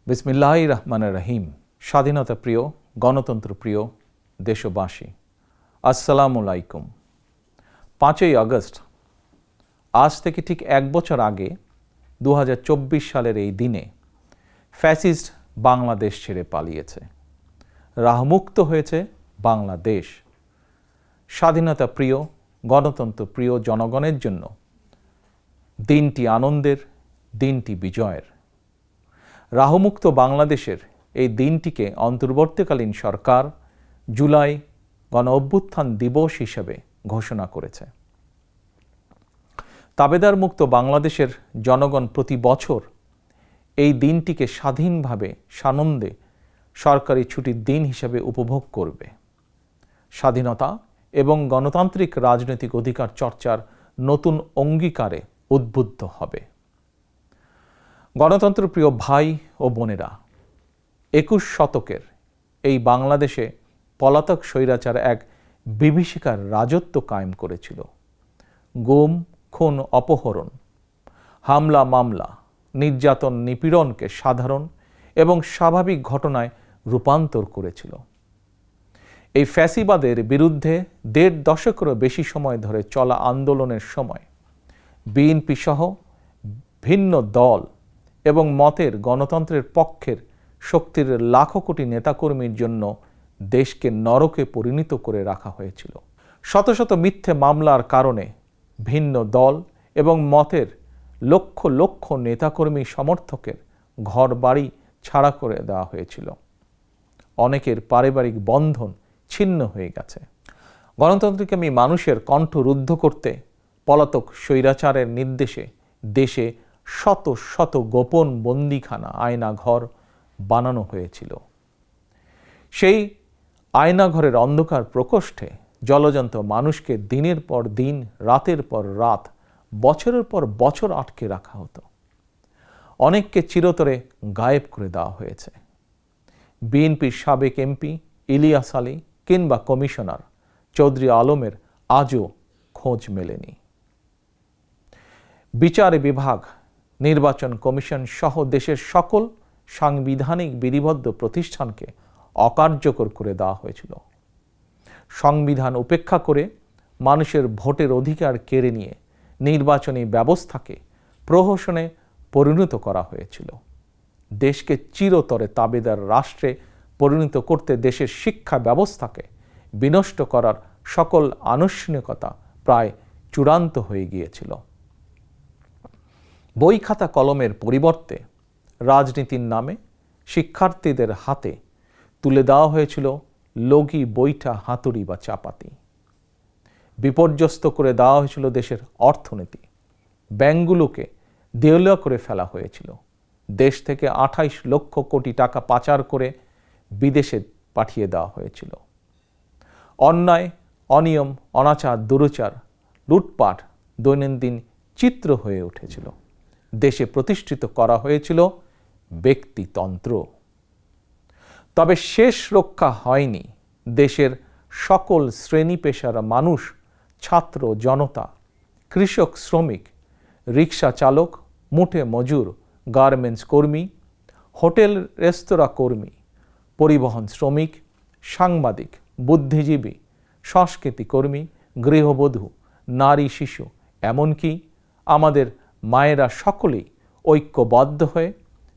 বিসমিল্লাহির রহমানির রহিম। স্বাধীনতা প্রিয়, গণতন্ত্র প্রিয় দেশবাসী, আসসালামু আলাইকুম। 5ই আগস্ট, আজ থেকে ঠিক 1 বছর আগে 2024 সালের এই দিনে ফ্যাসিস্ট বাংলাদেশ ছেড়ে পালিয়েছে। রাহমুক্ত হয়েছে বাংলাদেশ। স্বাধীনতা প্রিয়, গণতন্ত্র প্রিয় জনগণের জন্য দিনটি আনন্দের, দিনটি বিজয়ের। রাহমুক্ত বাংলাদেশের এই দিনটিকে অন্তর্বর্তীকালীন সরকার জুলাই গণ অভ্যুত্থান দিবস হিসেবে ঘোষণা করেছে। তাবেদার মুক্ত বাংলাদেশের জনগণ প্রতি বছর এই দিনটিকে স্বাধীনভাবে সানন্দে সরকারি ছুটির দিন হিসেবে উপভোগ করবে। স্বাধীনতা এবং গণতান্ত্রিক রাজনৈতিক অধিকার চর্চার নতুন অঙ্গীকারে উদ্বুদ্ধ হবে। গণতন্ত্র প্রিয় ভাই ও বোনেরা, 21 শতকের এই বাংলাদেশে পলাতক স্বৈরাচার এক বিভীষিকার রাজত্ব কায়েম করেছিল। গুম, খুন, অপহরণ, হামলা, মামলা, নির্যাতন, নিপীড়নকে সাধারণ এবং স্বাভাবিক ঘটনায় রূপান্তর করেছিল। এই ফ্যাসিবাদের বিরুদ্ধে 1.5 দশকেরও বেশি সময় ধরে চলা আন্দোলনের সময় বিএনপি সহ ভিন্ন দল এবং মতের গণতন্ত্রের পক্ষের শক্তির লাখো কোটি নেতাকর্মীর জন্য দেশকে নরকে পরিণত করে রাখা হয়েছিল। শত শত মিথ্যে মামলার কারণে ভিন্ন দল এবং মতের লক্ষ লক্ষ নেতাকর্মী সমর্থকের ঘর বাড়ি ছাড়া করে দেওয়া হয়েছিল। অনেকের পারিবারিক বন্ধন ছিন্ন হয়ে গেছে। গণতন্ত্রকামী মানুষের কণ্ঠ রুদ্ধ করতে পলাতক স্বৈরাচারের নির্দেশে দেশে শত শত গোপন বন্দিখানা, আয়নাঘর বানানো হয়েছিল। সেই আয়নাঘরের অন্ধকার প্রকোষ্ঠে জলজন্ত মানুষকে দিনের পর দিন, রাতের পর রাত, বছরের পর বছর আটকে রাখা হতো। অনেককে চিরতরে গায়েব করে দেওয়া হয়েছে। বিএনপির সাবেক এমপি ইলিয়াস আলী কিংবা কমিশনার চৌধুরী আলমের আজও খোঁজ মেলেনি। বিচার বিভাগ, নির্বাচন কমিশন সহ দেশের সকল সাংবিধানিক বিধিবদ্ধ প্রতিষ্ঠানকে অকার্যকর করে দেওয়া হয়েছিল। সংবিধান উপেক্ষা করে মানুষের ভোটের অধিকার কেড়ে নিয়ে নির্বাচনী ব্যবস্থাকে প্রহসনে পরিণত করা হয়েছিল। দেশকে চিরতরে তাবেদার রাষ্ট্রে পরিণত করতে দেশের শিক্ষা ব্যবস্থাকে বিনষ্ট করার সকল আনুষ্ঠানিকতা প্রায় চূড়ান্ত হয়ে গিয়েছিল। বই খাতা কলমের পরিবর্তে রাজনীতির নামে শিক্ষার্থীদের হাতে তুলে দেওয়া হয়েছিল লগি, বৈঠা, হাতুড়ি বা চাপাতি। বিপর্যস্ত করে দেওয়া হয়েছিল দেশের অর্থনীতি। ব্যাংকগুলোকে দেউলিয়া করে ফেলা হয়েছিল। দেশ থেকে 28 লক্ষ কোটি টাকা পাচার করে বিদেশে পাঠিয়ে দেওয়া হয়েছিল। অন্যায়, অনিয়ম, অনাচার, দুরাচার, লুটপাট দৈনন্দিন চিত্র হয়ে উঠেছিল। দেশে প্রতিষ্ঠিত করা হয়েছিল ব্যক্তিতন্ত্র। তবে শেষ রক্ষা হয়নি দেশের সকল শ্রেণী পেশার মানুষ, ছাত্র জনতা, কৃষক, শ্রমিক, রিক্সা চালক, মুঠে মজুর, গার্মেন্টস কর্মী, হোটেল রেস্তোরাঁ কর্মী, পরিবহন শ্রমিক, সাংবাদিক, বুদ্ধিজীবী, সংস্কৃতি কর্মী, গৃহবধূ, নারী, শিশু, এমনকি আমাদের মায়েরা সকলেই ঐক্যবদ্ধ হয়ে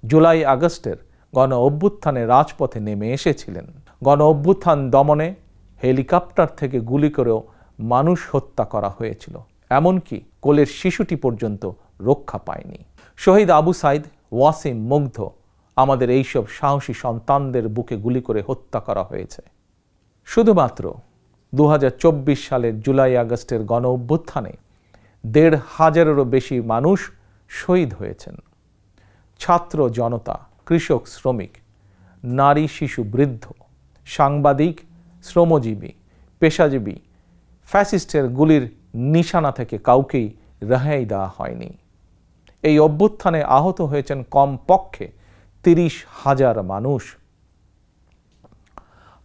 জুলাই আগস্টের গণ অভ্যুত্থানে রাজপথে নেমে এসেছিলেন। গণ অভ্যুত্থান দমনে হেলিকপ্টার থেকে গুলি করেও মানুষ হত্যা করা হয়েছিল। এমনকি কোলের শিশুটি পর্যন্ত রক্ষা পায়নি। শহীদ আবু সাইদ, ওয়াসিম, মুগ্ধ, আমাদের এইসব সাহসী সন্তানদের বুকে গুলি করে হত্যা করা হয়েছে। শুধুমাত্র 2024 সালের জুলাই আগস্টের গণ অভ্যুত্থানে 1,500-এরও বেশি মানুষ শহীদ হয়েছেন। ছাত্র জনতা, কৃষক, শ্রমিক, নারী, শিশু, বৃদ্ধ, সাংবাদিক, শ্রমজীবী, পেশাজীবী, ফ্যাসিস্টের গুলির নিশানা থেকে কাউকেই রেহাই দেওয়া হয়নি। এই অভ্যুত্থানে আহত হয়েছেন কমপক্ষে 30,000 মানুষ।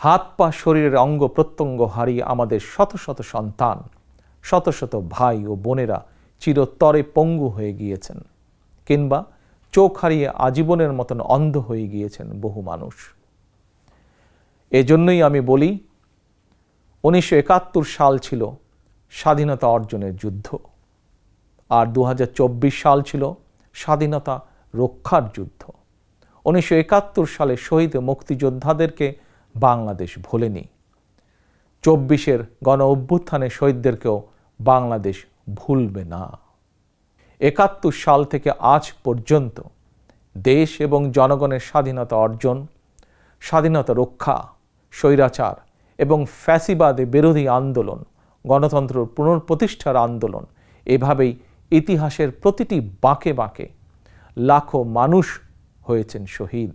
হাত পা, শরীরের অঙ্গ প্রত্যঙ্গ হারিয়ে আমাদের শত শত সন্তান, শত শত ভাই ও বোনেরা চিরতরে পঙ্গু হয়ে গিয়েছেন কিংবা চোখ হারিয়ে আজীবনের মতন অন্ধ হয়ে গিয়েছেন বহু মানুষ। এজন্যই আমি বলি 1971 সাল ছিল স্বাধীনতা অর্জনের যুদ্ধ, আর 2024 সাল ছিল স্বাধীনতা রক্ষার যুদ্ধ। 1971 সালে শহীদ মুক্তিযোদ্ধাদেরকে বাংলাদেশ ভোলেনি, 24-এর গণ অভ্যুত্থানে শহীদদেরকেও বাংলাদেশ ভুলবে না। 71 সাল থেকে আজ পর্যন্ত দেশ এবং জনগণের স্বাধীনতা অর্জন, স্বাধীনতা রক্ষা, স্বৈরাচার এবং ফ্যাসিবাদ বিরোধী আন্দোলন, গণতন্ত্র পুনঃপ্রতিষ্ঠার আন্দোলন, এভাবেই ইতিহাসের প্রতিটি বাঁকে বাঁকে লাখো মানুষ হয়েছেন শহীদ।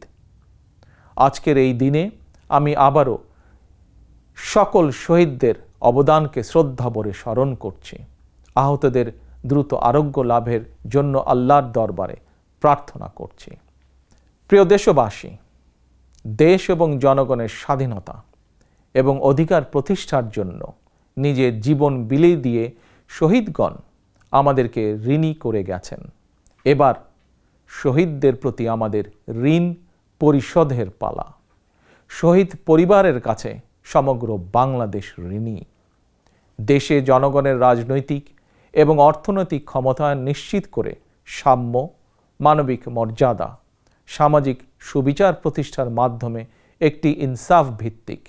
আজকের এই দিনে আমি আবারও সকল শহীদদের অবদানকে শ্রদ্ধাভরে স্মরণ করছি। আহতদের দ্রুত আরোগ্য লাভের জন্য আল্লাহর দরবারে প্রার্থনা করছি। প্রিয় দেশবাসী, দেশ এবং জনগণের স্বাধীনতা এবং অধিকার প্রতিষ্ঠার জন্য নিজের জীবন বিলিয়ে দিয়ে শহীদগণ আমাদেরকে ঋণী করে গেছেন। এবার শহীদদের প্রতি আমাদের ঋণ পরিশোধের পালা। শহীদ পরিবারের কাছে সমগ্র বাংলাদেশ ঋণী। দেশে জনগণের রাজনৈতিক এবং অর্থনৈতিক ক্ষমতায়ন নিশ্চিত করে সাম্য, মানবিক মর্যাদা, সামাজিক সুবিচার প্রতিষ্ঠার মাধ্যমে একটি ইনসাফ ভিত্তিক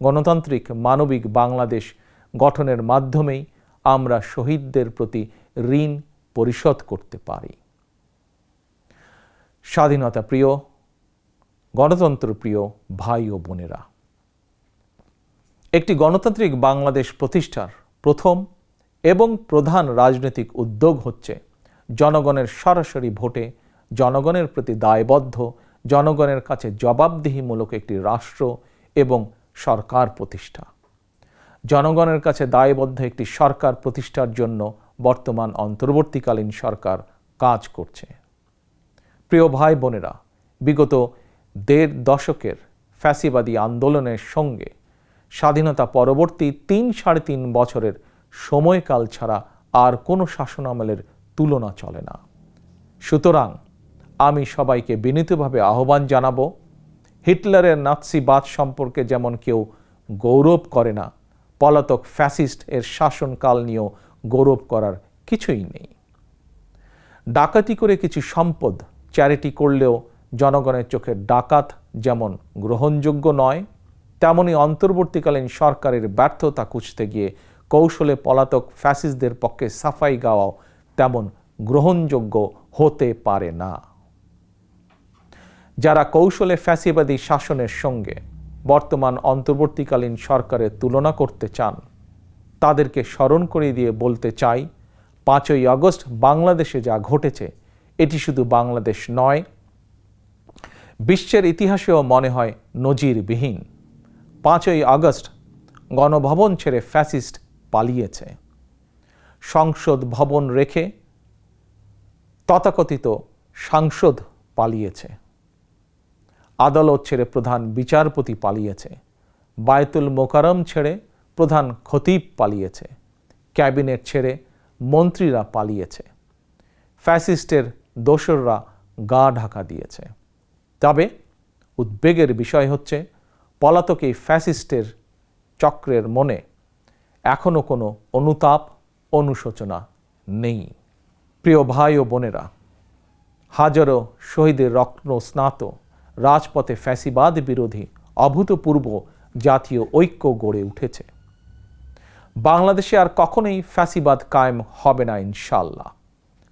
গণতান্ত্রিক মানবিক বাংলাদেশ গঠনের মাধ্যমেই আমরা শহীদদের প্রতি ঋণ পরিশোধ করতে পারি। স্বাধীনতা প্রিয়, গণতন্ত্র প্রিয় ভাই ও বোনেরা, একটি গণতান্ত্রিক বাংলাদেশ প্রতিষ্ঠার প্রথম এবং প্রধান রাজনৈতিক উদ্যোগ হচ্ছে জনগণের সরাসরি ভোটে জনগণের প্রতি দায়বদ্ধ, জনগণের কাছে জবাবদিহিমূলক একটি রাষ্ট্র এবং সরকার প্রতিষ্ঠা। জনগণের কাছে দায়বদ্ধ একটি সরকার প্রতিষ্ঠার জন্য বর্তমান অন্তর্বর্তীকালীন সরকার কাজ করছে। প্রিয় ভাই বোনেরা, বিগত 1.5 দশকের ফ্যাসিবাদী আন্দোলনের সঙ্গে স্বাধীনতা পরবর্তী 3-3.5 বছরের সময়কাল ছাড়া আর কোনো শাসনামলের তুলনা চলে না। সুতরাং আমি সবাইকে বিনীতভাবে আহ্বান জানাবো, হিটলারের নাৎসিবাদ সম্পর্কে যেমন কেউ গৌরব করে না, পলাতক ফ্যাসিস্ট এর শাসনকাল নিয়েও গৌরব করার কিছুই নেই। ডাকাতি করে কিছু সম্পদ চ্যারিটি করলেও জনগণের চোখে ডাকাত যেমন গ্রহণযোগ্য নয়, তেমনি অন্তর্বর্তীকালীন সরকারের ব্যর্থতা খুঁজতে গিয়ে কৌশলে পলাতক ফ্যাসিস্টদের পক্ষে সাফাই গাওয়াও তেমন গ্রহণযোগ্য হতে পারে না। যারা কৌশলে ফ্যাসিবাদী শাসনের সঙ্গে বর্তমান অন্তর্বর্তীকালীন সরকারের তুলনা করতে চান, তাদেরকে স্মরণ করিয়ে দিয়ে বলতে চাই, 5ই আগস্ট বাংলাদেশে যা ঘটেছে এটি শুধু বাংলাদেশ নয়, বিশ্বের ইতিহাসেও মনে হয় নজিরবিহীন। 5ই আগস্ট গণভবন ছেড়ে ফ্যাসিস্ট পালিয়েছে। সংসদ ভবন রেখে তথাকথিত সাংসদ পালিয়েছে। আদালত ছেড়ে প্রধান বিচারপতি পালিয়েছে। বায়তুল মোকাররম ছেড়ে প্রধান খতিব পালিয়েছে। ক্যাবিনেট ছেড়ে মন্ত্রীরা পালিয়েছে। ফ্যাসিস্টের দোসররা গা ঢাকা দিয়েছে। তবে উদ্বেগের বিষয় হচ্ছে, পলাতক এই ফ্যাসিস্টের চক্রের মনে এখনো কোনো অনুতাপ, অনুশোচনা নেই। প্রিয় ভাই ও বোনেরা, হাজারো শহীদের রত্ন স্নাত রাজপথে ফ্যাসিবাদ বিরোধী অভূতপূর্ব জাতীয় ঐক্য গড়ে উঠেছে। বাংলাদেশে আর কখনোই ফ্যাসিবাদ কায়েম হবে না ইনশাআল্লাহ।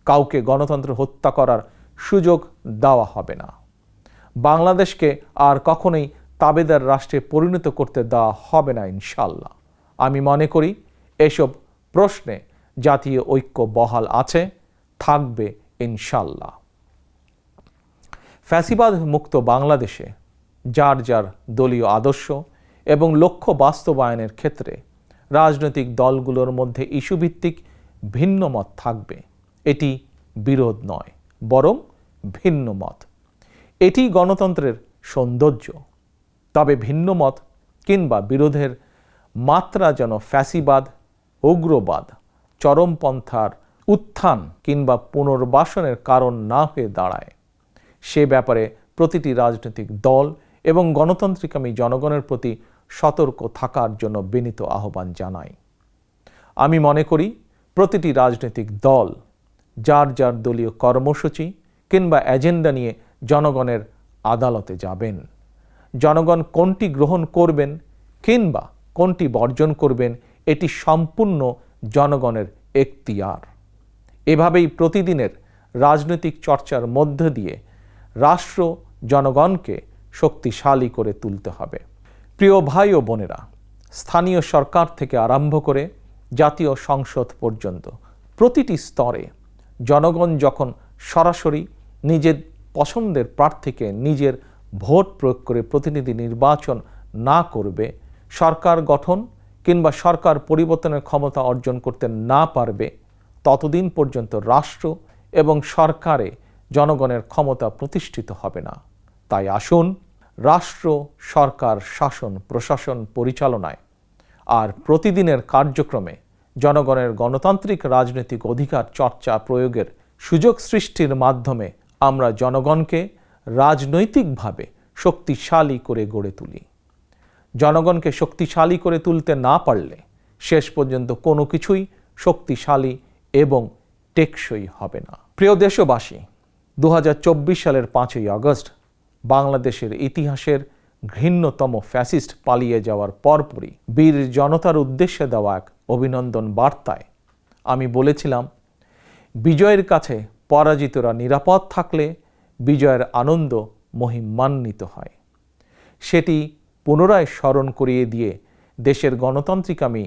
কাউকে গণতন্ত্র হত্যা করার সুযোগ দেওয়া হবে না। বাংলাদেশকে আর কখনোই তাবেদার রাষ্ট্রে পরিণত করতে দেওয়া হবে না ইনশাআল্লাহ। আমি মনে করি এসব প্রশ্নে জাতীয় ঐক্য বহাল আছে, থাকবে ইনশাআল্লাহ। ফ্যাসিবাদ মুক্ত বাংলাদেশে যার যার দলীয় আদর্শ এবং লক্ষ্য বাস্তবায়নের ক্ষেত্রে রাজনৈতিক দলগুলোর মধ্যে ইস্যুভিত্তিক ভিন্ন মত থাকবে। এটি বিরোধ নয়, বরং ভিন্ন মত। এটি গণতন্ত্রের সৌন্দর্য। তবে ভিন্ন মত কিংবা বিরোধের মাত্রা যেন ফ্যাসিবাদ, উগ্রবাদ, চরমপন্থার উত্থান কিংবা পুনর্বাসনের কারণ না হয়ে দাঁড়ায়। সে ব্যাপারে প্রতিটি রাজনৈতিক দল এবং গণতান্ত্রিকামী জনগণের প্রতি সতর্ক থাকার জন্য বিনীত আহ্বান জানাই। আমি মনে করি প্রতিটি রাজনৈতিক দল যার যার দলীয় কর্মসূচি কিংবা এজেন্ডা নিয়ে জনগণের আদালতে যাবেন। জনগণ কোনটি গ্রহণ করবেন কিংবা কোনটি বর্জন করবেন এটি সম্পূর্ণ জনগণের এখতিয়ার। এভাবেই প্রতিদিনের রাজনৈতিক চর্চার মধ্য দিয়ে রাষ্ট্র জনগণকে শক্তিশালী করে তুলতে হবে। প্রিয় ভাই ও বোনেরা, স্থানীয় সরকার থেকে আরম্ভ করে জাতীয় সংসদ পর্যন্ত প্রতিটি স্তরে জনগণ যখন সরাসরি নিজের পছন্দের প্রার্থীকে নিজের ভোট প্রয়োগ করে প্রতিনিধি নির্বাচন না করবে, সরকার গঠন কিংবা সরকার পরিবর্তনের ক্ষমতা অর্জন করতে না পারবে, ততদিন পর্যন্ত রাষ্ট্র এবং সরকারে জনগণের ক্ষমতা প্রতিষ্ঠিত হবে না। তাই আসুন রাষ্ট্র, সরকার, শাসন, প্রশাসন পরিচালনায় আর প্রতিদিনের কার্যক্রমে জনগণের গণতান্ত্রিক রাজনৈতিক অধিকার চর্চা প্রয়োগের সুযোগ সৃষ্টির মাধ্যমে আমরা জনগণকে রাজনৈতিকভাবে শক্তিশালী করে গড়ে তুলি। জনগণকে শক্তিশালী করে তুলতে না পারলে শেষ পর্যন্ত কোনো কিছুই শক্তিশালী এবং টেকসই হবে না। প্রিয় দেশবাসী, 2024 সালের 5ই আগস্ট বাংলাদেশের ইতিহাসের ঘৃণ্যতম ফ্যাসিস্ট পালিয়ে যাওয়ার পরপরই বীর জনতার উদ্দেশ্যে দেওয়া এক অভিনন্দন বার্তায় আমি বলেছিলাম, বিজয়ের কাছে পরাজিতরা নিরাপদ থাকলে বিজয়ের আনন্দ মহিমান্বিত হয়। সেটি পুনরায় স্মরণ করিয়ে দিয়ে দেশের গণতান্ত্রিকামী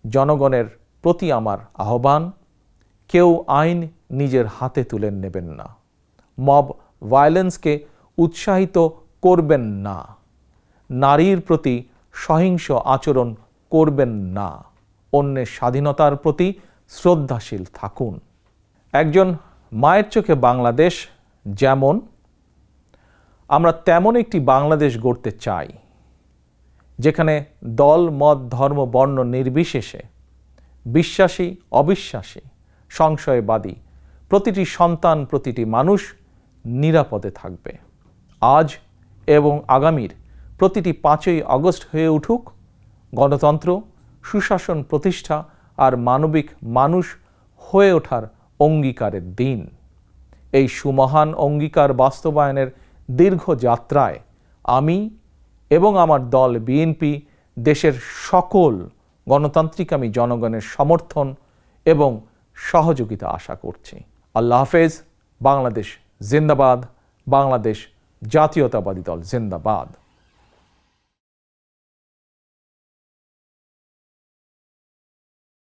জনগণের প্রতি আমার আহ্বান, কেউ আইন নিজের হাতে তুলে নেবেন না, মব ভায়োলেন্সকে উৎসাহিত করবেন না, নারীর প্রতি সহিংস আচরণ করবেন না, অন্যের স্বাধীনতার প্রতি শ্রদ্ধাশীল থাকুন। একজন মায়ের চোখে বাংলাদেশ যেমন, আমরা তেমন একটি বাংলাদেশ গড়তে চাই যেখানে দল, মত, ধর্ম, বর্ণ নির্বিশেষে বিশ্বাসী, অবিশ্বাসী, সংশয়বাদী প্রতিটি সন্তান, প্রতিটি মানুষ নিরাপদে থাকবে। আজ এবং আগামীর প্রতিটি 5ই আগস্ট হয়ে উঠুক গণতন্ত্র, সুশাসন প্রতিষ্ঠা আর মানবিক মানুষ হয়ে ওঠার অঙ্গীকারের দিন। এই সুমহান অঙ্গীকার বাস্তবায়নের দীর্ঘ যাত্রায় আমি এবং আমার দল বিএনপি দেশের সকল গণতান্ত্রিকামী জনগণের সমর্থন এবং সহযোগিতা আশা করছি। আল্লাহ হাফেজ। বাংলাদেশ জিন্দাবাদ। বাংলাদেশ জাতীয়তাবাদী দল জিন্দাবাদ।